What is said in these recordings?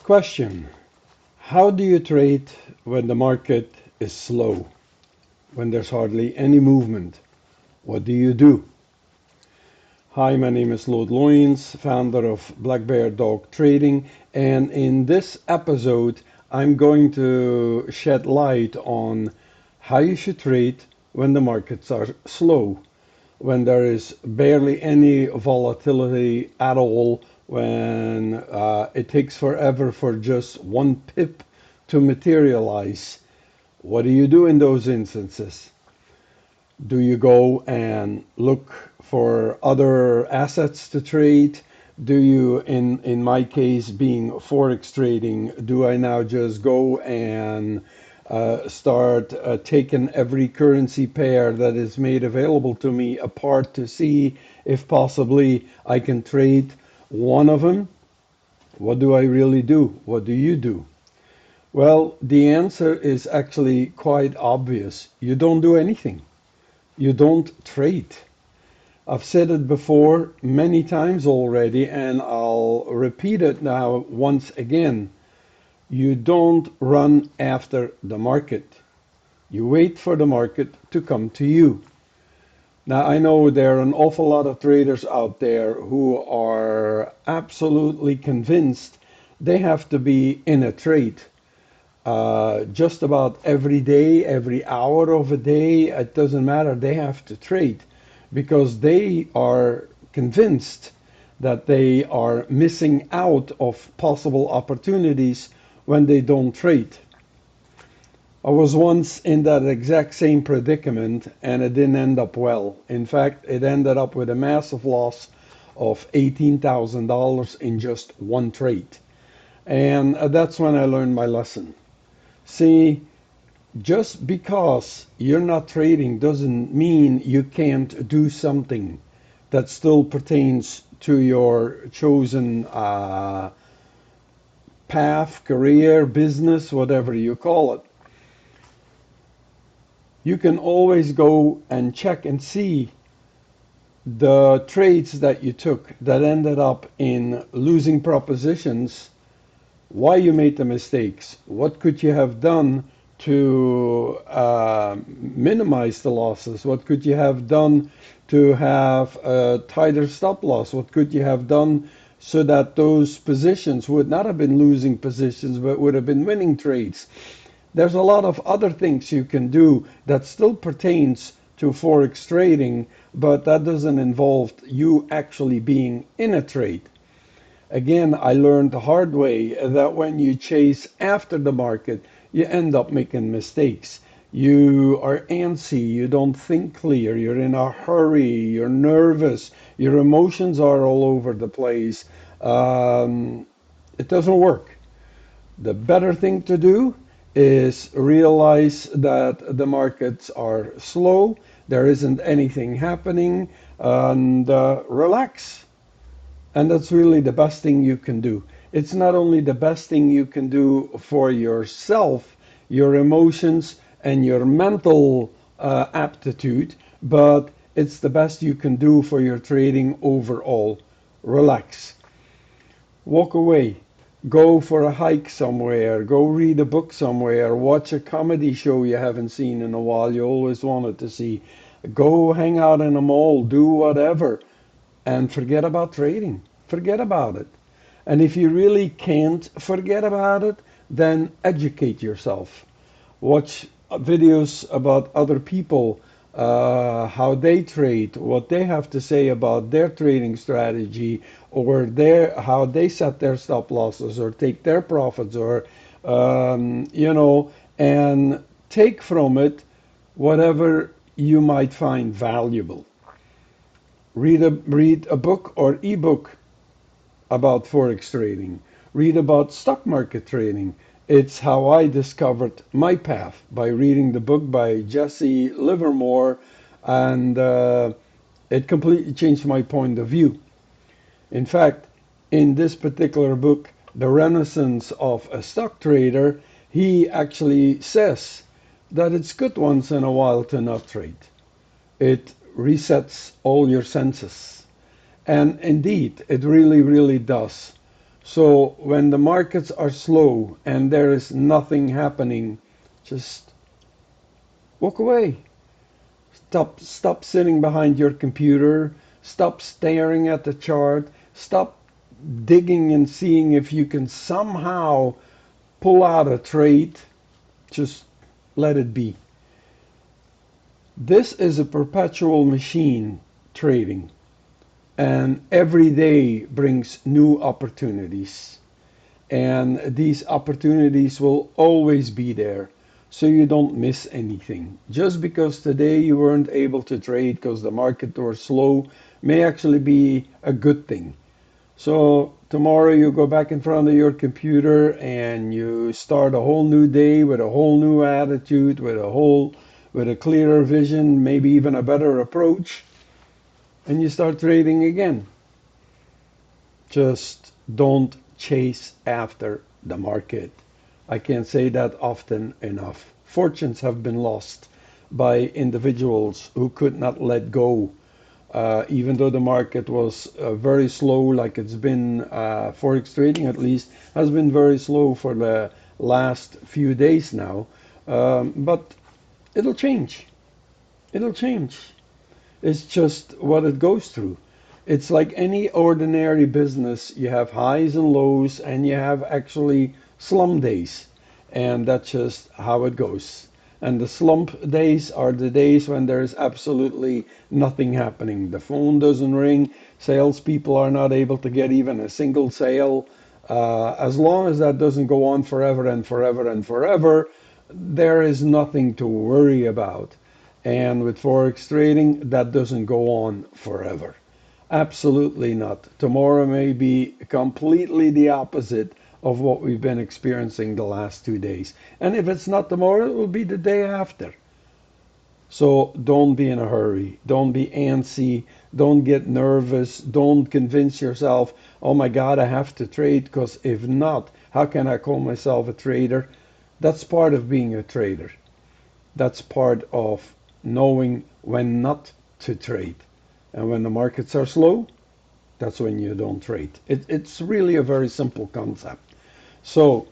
Question: how do you trade when the market is slow, when there's hardly any movement? What do you do? Hi, my name is Lord Loyens, founder of Black Bear Dog Trading, and in this episode, I'm going to shed light on how you should trade when the markets are slow, when there is barely any volatility at all, when it takes forever for just one pip to materialize. What do you do in those instances? Do you go and look for other assets to trade? Do you, in my case, being forex trading, do I now just go and start taking every currency pair that is made available to me apart to see if possibly I can trade one of them? What do I really do? What do you do? Well, the answer is actually quite obvious. You don't do anything. You don't trade. I've said it before many times already, and I'll repeat it now once again. You don't run after the market. You wait for the market to come to you. Now, I know there are an awful lot of traders out there who are absolutely convinced they have to be in a trade just about every day, every hour of a day. It doesn't matter. They have to trade because they are convinced that they are missing out of possible opportunities when they don't trade. I was once in that exact same predicament and it didn't end up well. In fact, it ended up with a massive loss of $18,000 in just one trade. And that's when I learned my lesson. See, just because you're not trading doesn't mean you can't do something that still pertains to your chosen path, career, business, whatever you call it. You can always go and check and see the trades that you took that ended up in losing propositions, why you made the mistakes, what could you have done to minimize the losses, what could you have done to have a tighter stop loss, what could you have done so that those positions would not have been losing positions but would have been winning trades. There's a lot of other things you can do that still pertains to forex trading, but that doesn't involve you actually being in a trade. Again, I learned the hard way that when you chase after the market, you end up making mistakes. You are antsy, you don't think clear, you're in a hurry, you're nervous, your emotions are all over the place. It doesn't work. The better thing to do is realize that the markets are slow, there isn't anything happening, and relax. And that's really the best thing you can do. It's not only the best thing you can do for yourself, your emotions, and your mental aptitude, but it's the best you can do for your trading overall. Relax. Walk away. Go for a hike somewhere. Go read a book somewhere. Watch a comedy show you haven't seen in a while you always wanted to see. Go hang out in a mall. Do whatever and forget about trading. Forget about it. And if you really can't forget about it, then educate yourself. Watch videos about other people, how they trade, what they have to say about their trading strategy, or how they set their stop losses, or take their profits, or and take from it whatever you might find valuable. Read a book or ebook about forex trading. Read about stock market trading. It's how I discovered my path by reading the book by Jesse Livermore, and it completely changed my point of view. In fact, in this particular book, The Renaissance of a Stock Trader, he actually says that it's good once in a while to not trade. It resets all your senses. And indeed, it really, really does. So when the markets are slow and there is nothing happening, just walk away. Stop sitting behind your computer. Stop staring at the chart. Stop digging and seeing if you can somehow pull out a trade. Just let it be. This is a perpetual machine, trading, and every day brings new opportunities. And these opportunities will always be there, so you don't miss anything. Just because today you weren't able to trade because the market was slow may actually be a good thing. So tomorrow you go back in front of your computer and you start a whole new day with a whole new attitude, with a clearer vision, maybe even a better approach, and you start trading again. Just don't chase after the market. I can't say that often enough. Fortunes have been lost by individuals who could not let go, even though the market was very slow, like it's been, forex trading at least, has been very slow for the last few days now. But it'll change. It'll change. It's just what it goes through. It's like any ordinary business. You have highs and lows, and you have actually slum days. And that's just how it goes. And the slump days are the days when there's absolutely nothing happening. The phone doesn't ring, salespeople are not able to get even a single sale. As long as that doesn't go on forever and forever and forever, there is nothing to worry about. And with forex trading, that doesn't go on forever. Absolutely not. Tomorrow may be completely the opposite of what we've been experiencing the last 2 days. And if it's not tomorrow, it will be the day after. So don't be in a hurry. Don't be antsy. Don't get nervous. Don't convince yourself, oh my God, I have to trade, because if not, how can I call myself a trader? That's part of being a trader. That's part of knowing when not to trade. And when the markets are slow, that's when you don't trade. It's really a very simple concept. So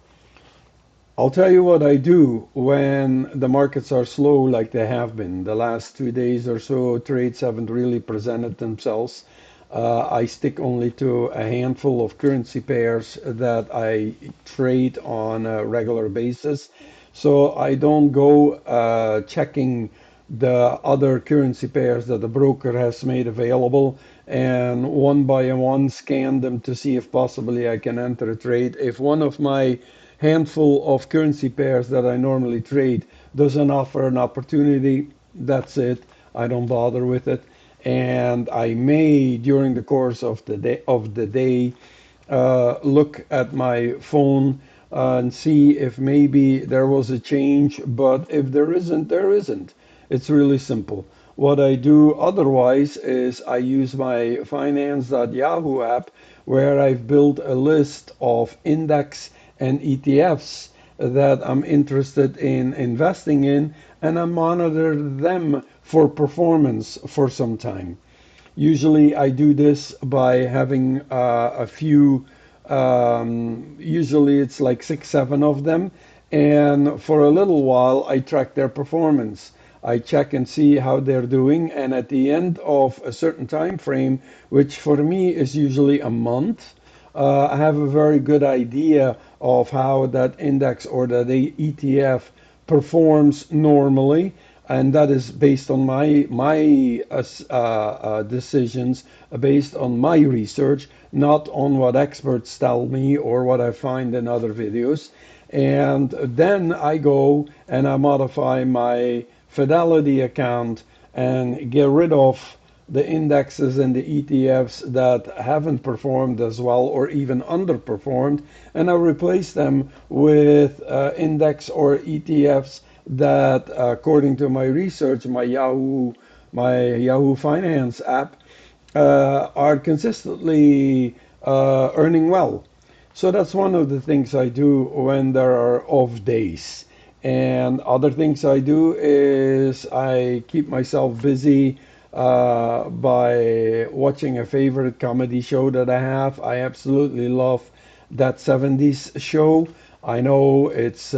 I'll tell you what I do when the markets are slow like they have been. The last 2 days or so, trades haven't really presented themselves. I stick only to a handful of currency pairs that I trade on a regular basis. So I don't go checking the other currency pairs that the broker has made available and one by one scan them to see if possibly I can enter a trade. If one of my handful of currency pairs that I normally trade doesn't offer an opportunity, that's it. I don't bother with it. And I may, during the course of the day, look at my phone and see if maybe there was a change. But if there isn't, there isn't. It's really simple. What I do otherwise is I use my finance.yahoo app, where I've built a list of index and ETFs that I'm interested in investing in, and I monitor them for performance for some time. Usually I do this by having a few, usually it's like 6, 7 of them. And for a little while, I track their performance. I check and see how they're doing. And at the end of a certain time frame, which for me is usually a month, I have a very good idea of how that index or that ETF performs normally, and that is based on my decisions, based on my research, not on what experts tell me or what I find in other videos. And then I go and I modify my Fidelity account and get rid of the indexes and the ETFs that haven't performed as well or even underperformed, and I replace them with index or ETFs that, according to my research, my Yahoo Finance app, are consistently earning well. So that's one of the things I do when there are off days. And other things I do is I keep myself busy by watching a favorite comedy show that I have. I absolutely love that 70s show. I know it's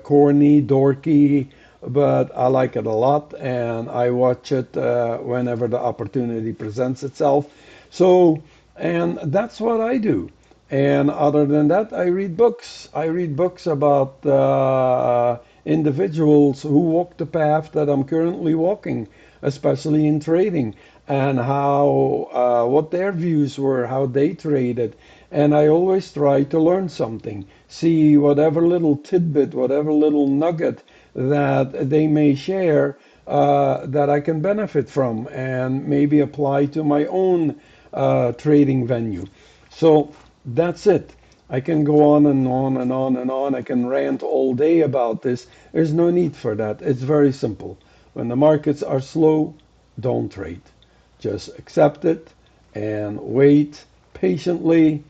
corny, dorky, but I like it a lot and I watch it whenever the opportunity presents itself. So, and that's what I do. And other than that, I read books. I read books about individuals who walk the path that I'm currently walking, especially in trading, and how what their views were, how they traded. And I always try to learn something, see whatever little tidbit, whatever little nugget that they may share that I can benefit from and maybe apply to my own trading venue. So that's it. I can go on and on and on and on. I can rant all day about this. There's no need for that. It's very simple. When the markets are slow, don't trade. Just accept it and wait patiently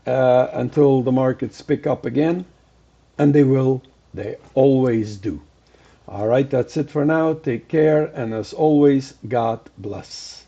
until the markets pick up again, and they will. They always do. All right, that's it for now. Take care, and as always, God bless.